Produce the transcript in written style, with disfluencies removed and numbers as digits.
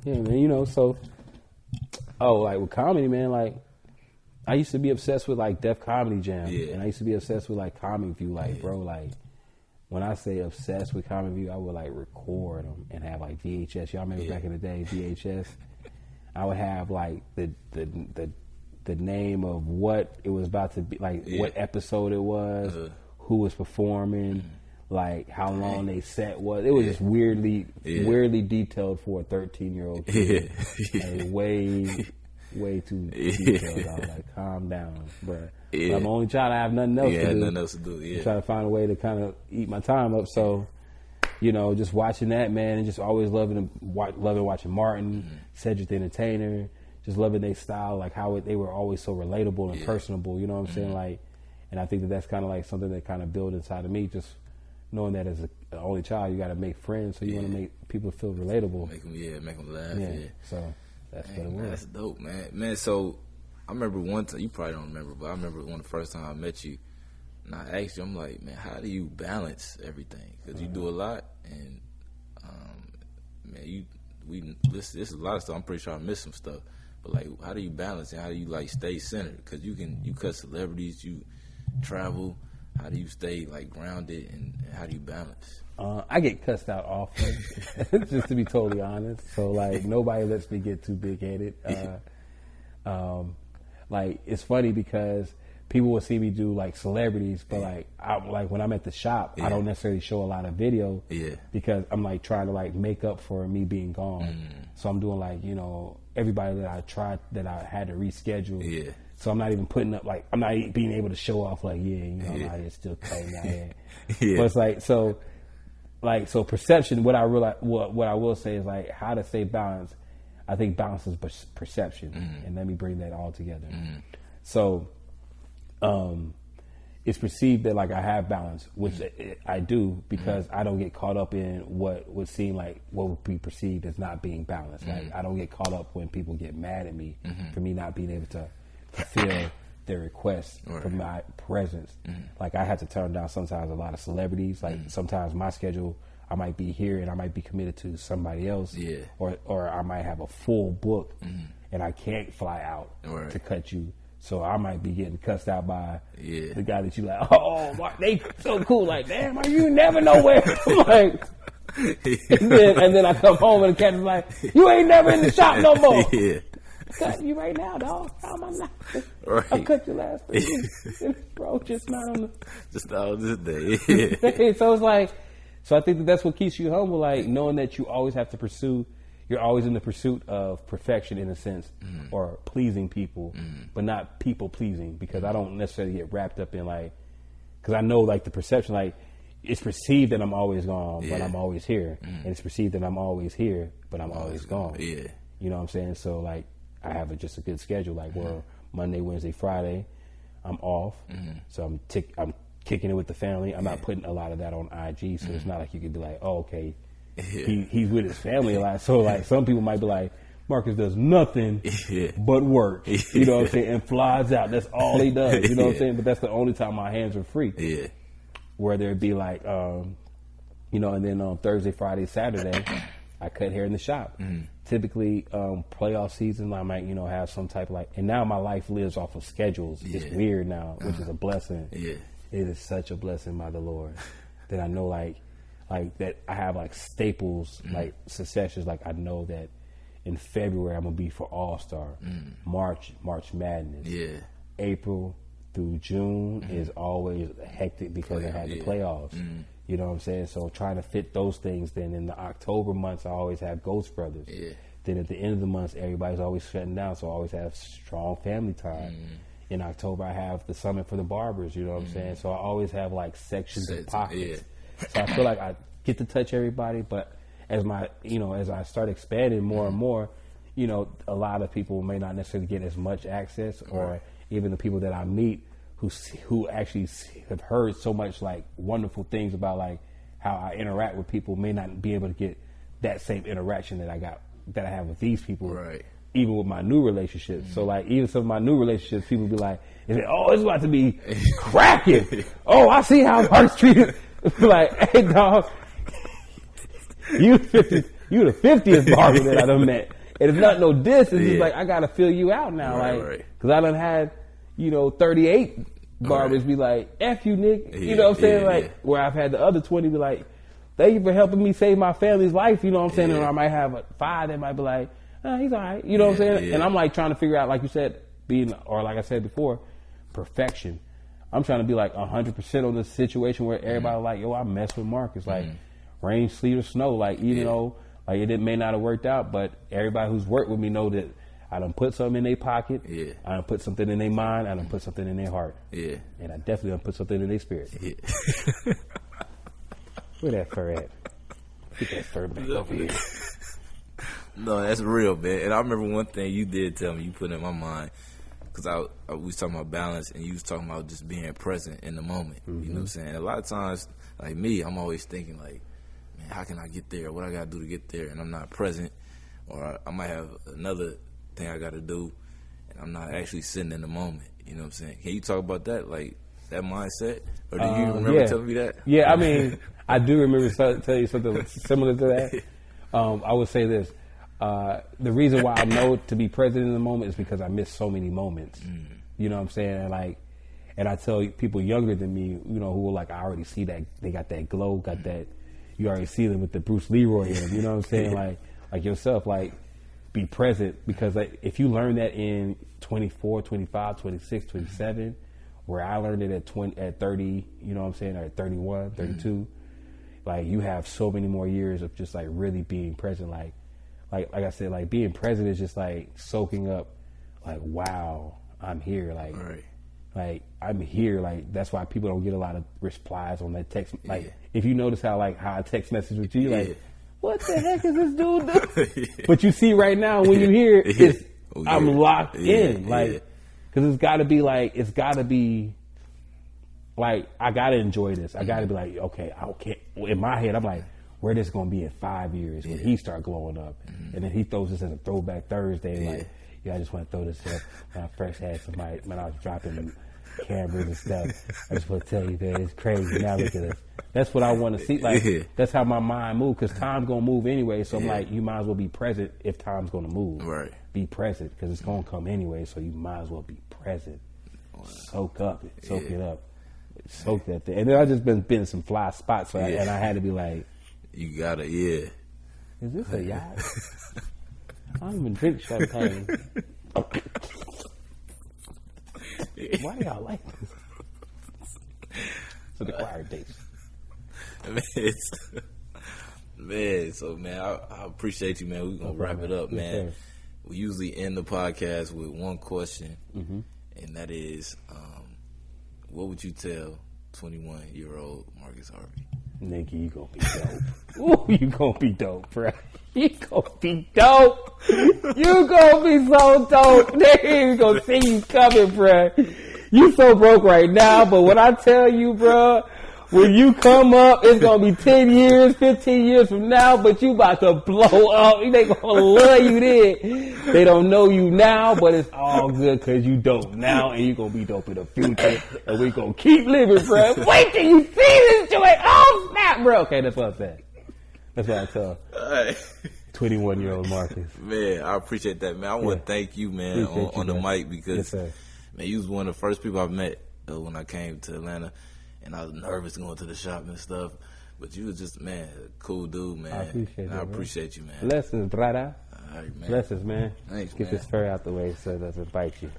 Yeah, man. You know, so like with comedy, man, like I used to be obsessed with like Def Comedy Jam, and I used to be obsessed with like Comic View, like bro, like when I say obsessed with Comic View, I would like record them and have like VHS. Y'all remember back in the day, VHS? I would have like the name of what it was about to be, like what episode it was, who was performing, like how long they set was. It was just weirdly detailed for a 13-year-old kid. Like, way too detailed. I was like, calm down, bro. Yeah. I'm the only child. I have nothing else to do. Nothing else to do. Yeah. Trying to find a way to kind of eat my time up. So, you know, just watching that, man, and just always loving watching Martin, Cedric the Entertainer, just loving their style, like how they were always so relatable and personable. You know what I'm saying? Like, and I think that's kind of like something that kind of built inside of me. Just knowing that as an only child, you got to make friends, so you want to make people feel relatable. Make them laugh. Yeah. So that's what it was. That's dope, man. Man, so I remember one time, you probably don't remember, but I remember one of the first time I met you, and I asked you, I'm like, man, how do you balance everything? Because you do a lot, and man, this is a lot of stuff. I'm pretty sure I missed some stuff, but like, how do you balance and how do you like stay centered? Because you cut celebrities, you travel. How do you stay like grounded, and how do you balance? I get cussed out often, just to be totally honest. So like nobody lets me get too big headed. Like it's funny because people will see me do like celebrities, but like when I'm at the shop, I don't necessarily show a lot of video because I'm like trying to like make up for me being gone. So I'm doing like, you know, everybody that I had to reschedule. So I'm not even putting up, like, I'm not being able to show off, like, you know, I'm out here still cutting out here. But it's like, so perception, what I will say is, like, how to stay balanced. I think balance is perception. And let me bring that all together. So, it's perceived that, like, I have balance, which I do, because I don't get caught up in what would seem like what would be perceived as not being balanced. Like, I don't get caught up when people get mad at me for me not being able to fulfill their requests for my presence. Like I have to turn down sometimes a lot of celebrities. Like sometimes my schedule, I might be here and I might be committed to somebody else. Or I might have a full book and I can't fly out to cut you. So I might be getting cussed out by the guy that you like, oh, Mark, they so cool. Like, damn, you never know where. Like, and then I come home and the cat is like, you ain't never in the shop no more. Cut you right now, dog. How am I not? I cut you last week, bro. Just not on this day. So it's like, so I think that's what keeps you humble, like knowing that you always have to pursue. You're always in the pursuit of perfection, in a sense, or pleasing people, but not people pleasing. Because I don't necessarily get wrapped up in like, because I know like the perception, like it's perceived that I'm always gone, but I'm always here, and it's perceived that I'm always here, but I'm always gone. You know what I'm saying? So like, I have just a good schedule. Like, well, Monday, Wednesday, Friday, I'm off. So I'm kicking it with the family. I'm not putting a lot of that on IG, so it's not like you can be like, oh, okay, he's with his family a lot. So like, some people might be like, Marcus does nothing but work. You know what I'm saying? And flies out. That's all he does. You know what I'm saying? But that's the only time my hands are free. Whether it be like, you know, and then on Thursday, Friday, Saturday, I cut hair in the shop. Typically, playoff season, I might, you know, have some type of like, and now my life lives off of schedules. It's weird now, which is a blessing. It is such a blessing by the Lord that I know like that I have like staples, like successions. Like I know that in February I'm gonna be for All-Star. March Madness. April through June is always hectic because I had the playoffs. You know what I'm saying? So trying to fit those things. Then in the October months, I always have Ghost Brothers. Then at the end of the months, everybody's always shutting down, so I always have strong family time. In October, I have the Summit for the Barbers. You know what I'm saying? So I always have like sections and pockets. So I feel like I get to touch everybody, but as I start expanding more and more, you know, a lot of people may not necessarily get as much access, or even the people that I meet who actually have heard so much like wonderful things about like how I interact with people may not be able to get that same interaction that I have with these people, even with my new relationships. So like even some of my new relationships, people be like, oh, it's about to be cracking. Oh, I see how Mark's treated. Like, hey dog, you You the 50th barber that I done met. And it's not no diss. It's just like, I got to fill you out now. Right. Because I done had, 38 barbers be like, F you, Nick. You know what I'm saying? Where I've had the other 20 be like, thank you for helping me save my family's life. You know what I'm saying? And I might have 5 that might be like, he's all right. You know what I'm saying? And I'm like trying to figure out, like you said, like I said before, perfection. I'm trying to be like 100% on the situation where everybody like, yo, I mess with Marcus. Like, rain, sleet, or snow. Like, even though like it may not have worked out, but everybody who's worked with me know that I done put something in their pocket. Yeah. I done put something in their mind. I done put something in their heart. Yeah. And I definitely done put something in their spirit. Yeah. Where that fur at? Get that fur back over here. No, that's real, man. And I remember one thing you did tell me, you put in my mind, because we was talking about balance, and you was talking about just being present in the moment. You know what I'm saying? A lot of times, like me, I'm always thinking like, man, how can I get there? What I got to do to get there? And I'm not present, or I might have another thing I got to do, and I'm not actually sitting in the moment. You know what I'm saying? Can you talk about that, like that mindset? Or do you remember telling me that? Yeah, I mean, I do remember telling you something similar to that. I would say this. The reason why I know to be present in the moment is because I miss so many moments. You know what I'm saying? And I tell people younger than me, who are like, I already see that they got that glow, got that. You already see them with the Bruce Leroy in them. You know what I'm saying? Like yourself, like be present, because like, if you learn that in 24, 25, 26, 27, where I learned it at 30, you know what I'm saying, or at 31, 32, like you have so many more years of just like really being present. Like I said, like being present is just like soaking up, like, wow, I'm here. Like I'm here. Like that's why people don't get a lot of replies on that text. Like if you notice how I text message with you, like, what the heck is this dude doing? But you see right now when you hear it, I'm locked in. Like, cause it's gotta be like, I gotta enjoy this. I gotta be like, okay, in my head, I'm like, where this gonna be in 5 years when he start glowing up, and then he throws this as a throwback Thursday. Like, I just want to throw this up. When I first had somebody, when I was dropping cameras and stuff, I just want to tell you that it's crazy. Now look at this. That's what I want to see. Like, that's how my mind moves, because time's gonna move anyway. So I'm like, you might as well be present if time's gonna move. Right. Be present, because it's gonna come anyway. So you might as well be present. Wow. Soak it up, soak that thing. And then I just been in some fly spots, and I had to be like, you gotta, Is this a yacht? I don't even drink champagne. Why do y'all like this? So the choir dates. Man, I appreciate you, man. We're gonna wrap it up, man. Yes, we usually end the podcast with one question, and that is, what would you tell 21-year-old Marcus Harvey? Nigga, you gonna be dope. Ooh, you gonna be dope, bro. You gonna be dope. You gonna be so dope. Nigga, you gonna see you coming, bro. You so broke right now, but when I tell you, bro, when you come up, it's gonna be 10 years, 15 years from now, but you about to blow up. They gonna love you then. They don't know you now, but it's all good because you dope now, and you gonna be dope in the future, and we gonna keep living, bro. Wait till you see this joint. Oh, snap, bro. Okay, that's what I said. That's what I tell 21-year-old Marcus. Man, I appreciate that, man. I want to thank you, man, on the mic, because, man, you was one of the first people I met when I came to Atlanta. And I was nervous going to the shop and stuff. But you was just, man, a cool dude, man. I appreciate you, man. Blessings, brother. All right, man. Blessings, man. Thanks, Get this fur out the way so it doesn't bite you.